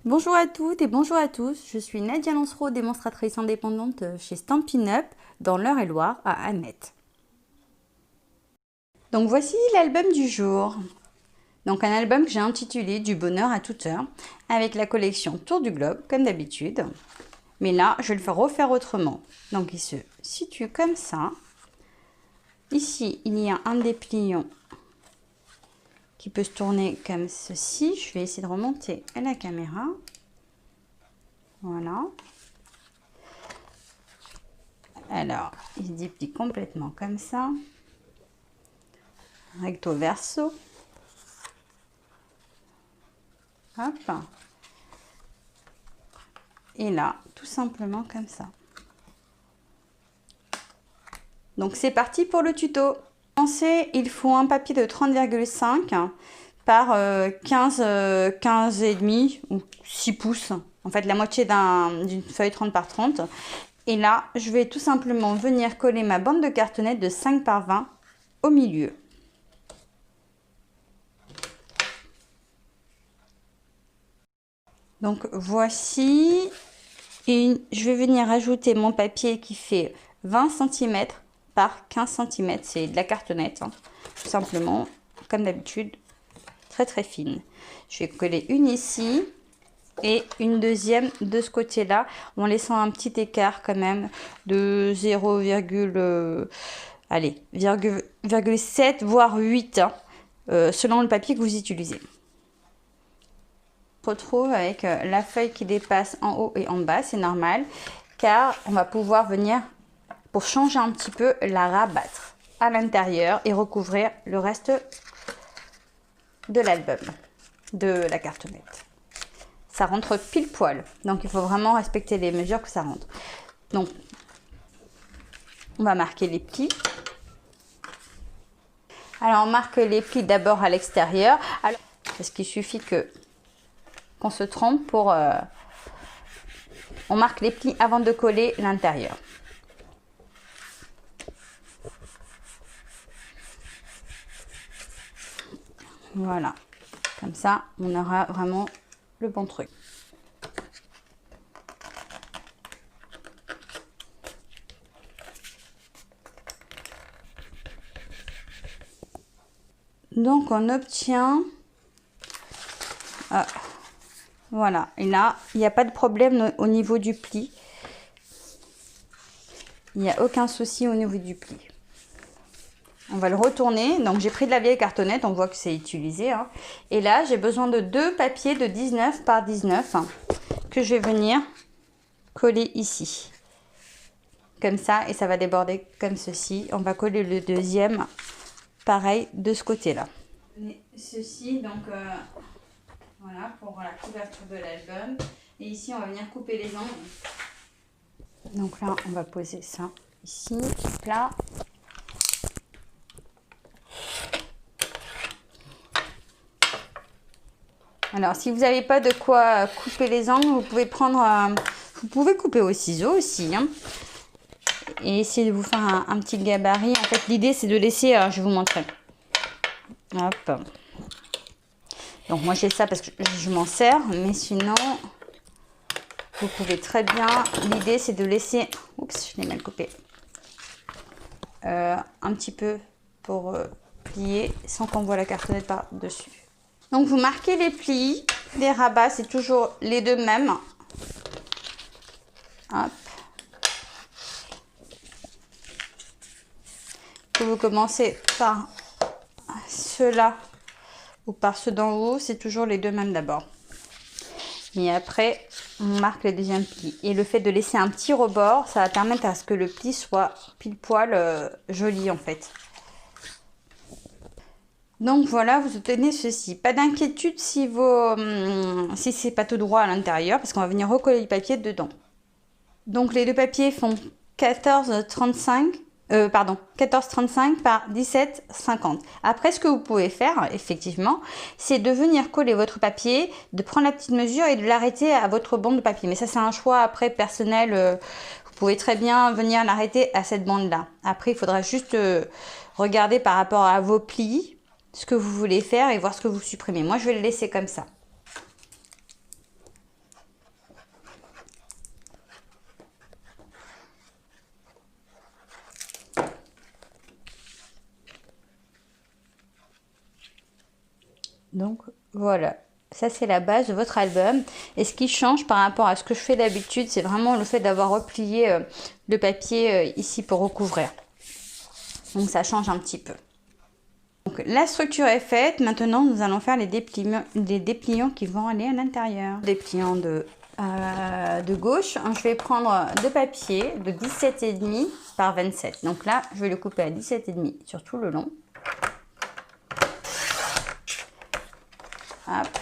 Bonjour à toutes et bonjour à tous, je suis Nadia Lancereau, démonstratrice indépendante chez Stampin' Up dans l'Eure-et-Loire à Annette. Donc voici l'album du jour. Donc un album que j'ai intitulé Du bonheur à toute heure avec la collection Tour du Globe comme d'habitude. Mais là, je vais le refaire autrement. Donc il se situe comme ça. Ici, il y a un dépliant qui peut se tourner comme ceci. Je vais essayer de remonter à la caméra. Voilà. Alors, il se déplie complètement comme ça. Recto verso. Hop. Et là, tout simplement comme ça. Donc c'est parti pour le tuto. Pour commencer, il faut un papier de 30,5 par 15,5 ou 6 pouces. En fait, la moitié d'une feuille 30 par 30. Et là, je vais tout simplement venir coller ma bande de cartonnette de 5 par 20 au milieu. Donc voici. Et je vais venir ajouter mon papier qui fait 20 cm par 15 cm. C'est de la cartonnette, hein, tout simplement, comme d'habitude, très fine. Je vais coller une ici et une deuxième de ce côté-là, en laissant un petit écart quand même de 0,7 voire 8, hein, selon le papier que vous utilisez. Retrouve avec la feuille qui dépasse en haut et en bas, c'est normal car on va pouvoir venir, pour changer un petit peu, la rabattre à l'intérieur et recouvrir le reste de l'album, de la cartonnette. Ça rentre pile poil, donc il faut vraiment respecter les mesures que ça rentre. Donc on va marquer les plis. Alors on marque les plis d'abord à l'extérieur, parce qu'il suffit qu'on se trompe pour... on marque les plis avant de coller l'intérieur. Voilà, comme ça on aura vraiment le bon truc. Donc on obtient... voilà, et là, il n'y a pas de problème au niveau du pli. Il n'y a aucun souci au niveau du pli. On va le retourner. Donc, j'ai pris de la vieille cartonnette. On voit que c'est utilisé, hein. Et là, j'ai besoin de 2 papiers de 19 par 19 hein, que je vais venir coller ici. Comme ça, et ça va déborder comme ceci. On va coller le deuxième, pareil, de ce côté-là. Ceci, donc... voilà, pour la couverture de l'album. Et ici, on va venir couper les angles. Donc là, on va poser ça ici, là. Alors, si vous n'avez pas de quoi couper les angles, vous pouvez prendre... vous pouvez couper au ciseau aussi, hein. Et essayer de vous faire un petit gabarit. En fait, l'idée, c'est de laisser... je vais vous montrer. Hop. Donc moi j'ai ça parce que je m'en sers, mais sinon vous pouvez très bien, l'idée c'est de laisser, oups je l'ai mal coupé, un petit peu pour plier sans qu'on voit la cartonnette par dessus. Donc vous marquez les plis, les rabats c'est toujours les deux mêmes. Hop. Vous commencez par ceux-là ou par ceux d'en haut, c'est toujours les deux mêmes d'abord. Et après, on marque le deuxième pli. Et le fait de laisser un petit rebord, ça va permettre à ce que le pli soit pile poil joli en fait. Donc voilà, vous obtenez ceci. Pas d'inquiétude si c'est pas tout droit à l'intérieur, parce qu'on va venir recoller le papier dedans. Donc les deux papiers font 14,35 par 17,50. Après, ce que vous pouvez faire, effectivement, c'est de venir coller votre papier, de prendre la petite mesure et de l'arrêter à votre bande de papier. Mais ça, c'est un choix après personnel. Vous pouvez très bien venir l'arrêter à cette bande-là. Après, il faudra juste regarder par rapport à vos plis, ce que vous voulez faire et voir ce que vous supprimez. Moi, je vais le laisser comme ça. Donc voilà, ça c'est la base de votre album. Et ce qui change par rapport à ce que je fais d'habitude, c'est vraiment le fait d'avoir replié le papier ici pour recouvrir. Donc ça change un petit peu. Donc la structure est faite. Maintenant nous allons faire les dépliants qui vont aller à l'intérieur. Dépliant de gauche, je vais prendre deux papiers de 17,5 par 27. Donc là je vais le couper à 17,5 sur tout le long. Hop,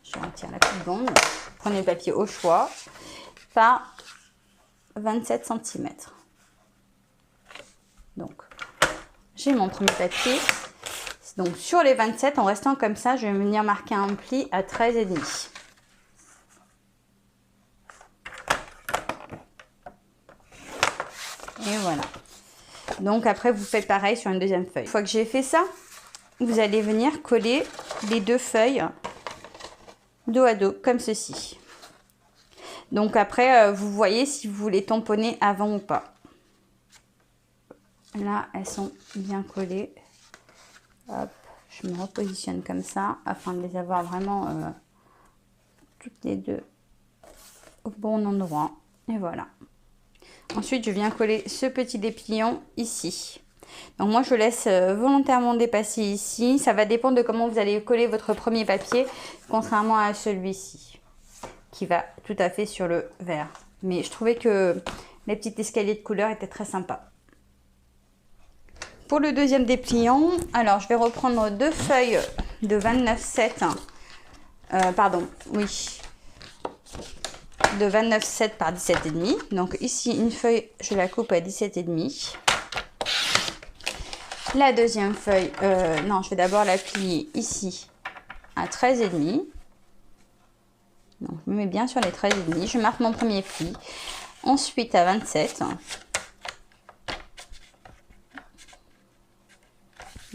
je retire la coupe d'onde. Prenez le papier au choix par 27 cm. Donc, j'ai mon premier papier. Donc, sur les 27, en restant comme ça, je vais venir marquer un pli à 13,5. Et voilà. Donc, après, vous faites pareil sur une deuxième feuille. Une fois que j'ai fait ça, vous allez venir coller les deux feuilles dos à dos comme ceci. Donc après vous voyez si vous voulez tamponner avant ou pas. Là elles sont bien collées. Hop, je me repositionne comme ça afin de les avoir vraiment toutes les deux au bon endroit. Et voilà. Ensuite je viens coller ce petit dépliant ici. Donc moi je laisse volontairement dépasser ici. Ça va dépendre de comment vous allez coller votre premier papier, contrairement à celui-ci, qui va tout à fait sur le vert. Mais je trouvais que les petits escaliers de couleur étaient très sympas. Pour le deuxième dépliant, alors je vais reprendre deux feuilles de 29,7. Pardon, oui. De 29,7 par 17,5. Donc ici une feuille, je la coupe à 17,5. La deuxième feuille, non, je vais d'abord la plier ici à 13,5. Donc je me mets bien sur les 13,5. Je marque mon premier pli. Ensuite à 27.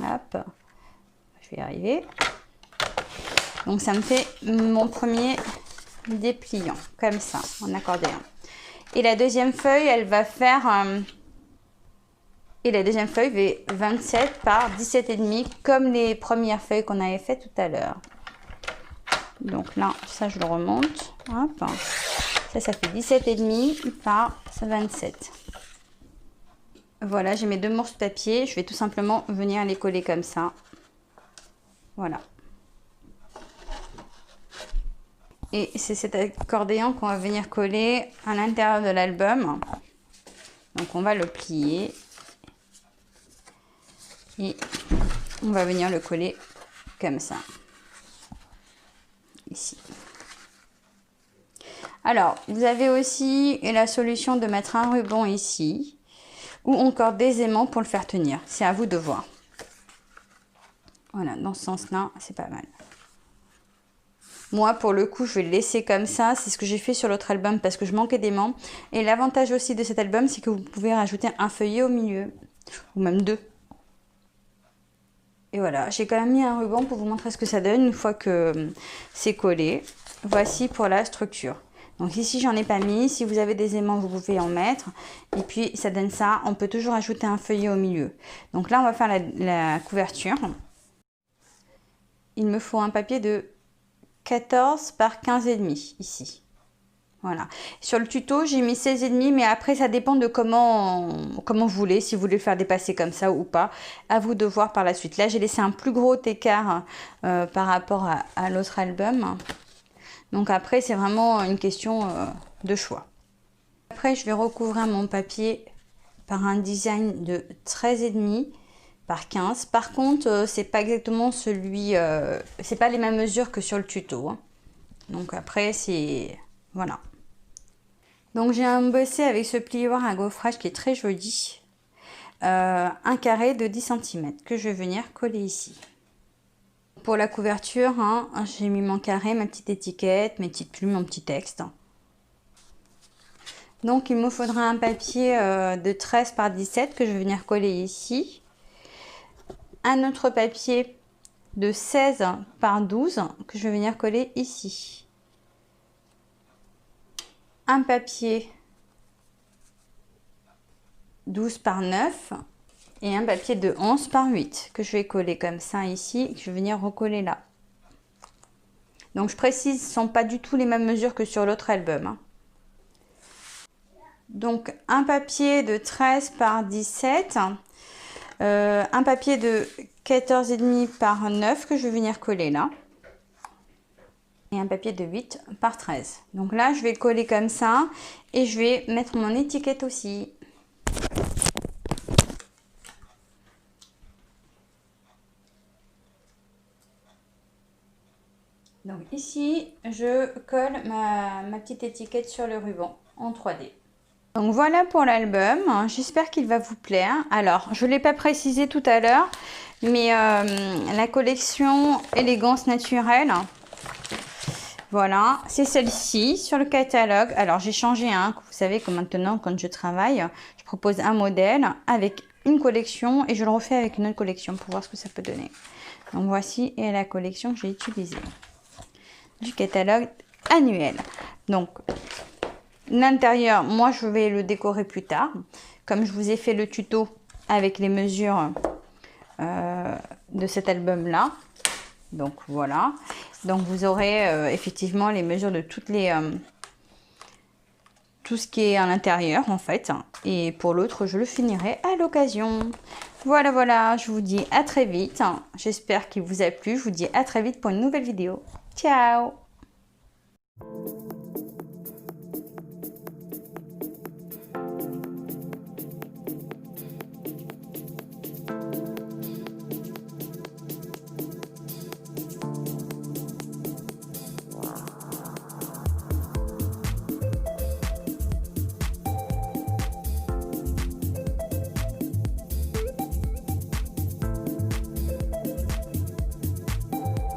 Hop, je vais y arriver. Donc ça me fait mon premier dépliant, comme ça, en accordéon. Et la deuxième feuille, elle va faire... Et la deuxième feuille fait 27 par 17,5 comme les premières feuilles qu'on avait fait tout à l'heure. Donc là, ça je le remonte. Hop. Ça fait 17,5 par 27. Voilà, j'ai mes deux morceaux de papier. Je vais tout simplement venir les coller comme ça. Voilà. Et c'est cet accordéon qu'on va venir coller à l'intérieur de l'album. Donc on va le plier. Et on va venir le coller comme ça. Ici. Alors, vous avez aussi la solution de mettre un ruban ici. Ou encore des aimants pour le faire tenir. C'est à vous de voir. Voilà, dans ce sens-là, c'est pas mal. Moi, pour le coup, je vais le laisser comme ça. C'est ce que j'ai fait sur l'autre album parce que je manquais d'aimants. Et l'avantage aussi de cet album, c'est que vous pouvez rajouter un feuillet au milieu. Ou même deux. Et voilà, j'ai quand même mis un ruban pour vous montrer ce que ça donne une fois que c'est collé. Voici pour la structure. Donc ici, j'en ai pas mis. Si vous avez des aimants, vous pouvez en mettre. Et puis, ça donne ça. On peut toujours ajouter un feuillet au milieu. Donc là, on va faire la couverture. Il me faut un papier de 14 par 15,5 ici. Voilà. Sur le tuto, j'ai mis 16,5, mais après, ça dépend de comment vous voulez, si vous voulez le faire dépasser comme ça ou pas. À vous de voir par la suite. Là, j'ai laissé un plus gros écart par rapport à l'autre album. Donc après, c'est vraiment une question de choix. Après, je vais recouvrir mon papier par un design de 13,5 par 15. Par contre, c'est pas exactement celui... c'est pas les mêmes mesures que sur le tuto. Hein. Donc après, c'est... Voilà. Donc j'ai embossé avec ce plioir à gaufrage qui est très joli. Un carré de 10 cm que je vais venir coller ici. Pour la couverture, hein, j'ai mis mon carré, ma petite étiquette, mes petites plumes, mon petit texte. Donc il me faudra un papier de 13 par 17 que je vais venir coller ici. Un autre papier de 16 par 12 que je vais venir coller ici. Un papier 12 par 9 et un papier de 11 par 8 que je vais coller comme ça ici, que je vais venir recoller là. Donc je précise, ce ne sont pas du tout les mêmes mesures que sur l'autre album, hein. Donc un papier de 13 par 17, un papier de 14,5 par 9 que je vais venir coller là. Et un papier de 8 par 13. Donc là, je vais coller comme ça et je vais mettre mon étiquette aussi. Donc ici, je colle ma petite étiquette sur le ruban en 3D. Donc voilà pour l'album, j'espère qu'il va vous plaire. Alors, je ne l'ai pas précisé tout à l'heure, mais la collection Élégance Naturelle, voilà, c'est celle-ci sur le catalogue. Alors, j'ai changé, hein, vous savez que maintenant, quand je travaille, je propose un modèle avec une collection et je le refais avec une autre collection pour voir ce que ça peut donner. Donc, voici la collection que j'ai utilisée du catalogue annuel. Donc, l'intérieur, moi, je vais le décorer plus tard. Comme je vous ai fait le tuto avec les mesures de cet album-là. Donc, voilà. Donc, vous aurez effectivement les mesures de toutes les... tout ce qui est à l'intérieur, en fait. Et pour l'autre, je le finirai à l'occasion. Voilà, voilà. Je vous dis à très vite. J'espère qu'il vous a plu. Je vous dis à très vite pour une nouvelle vidéo. Ciao!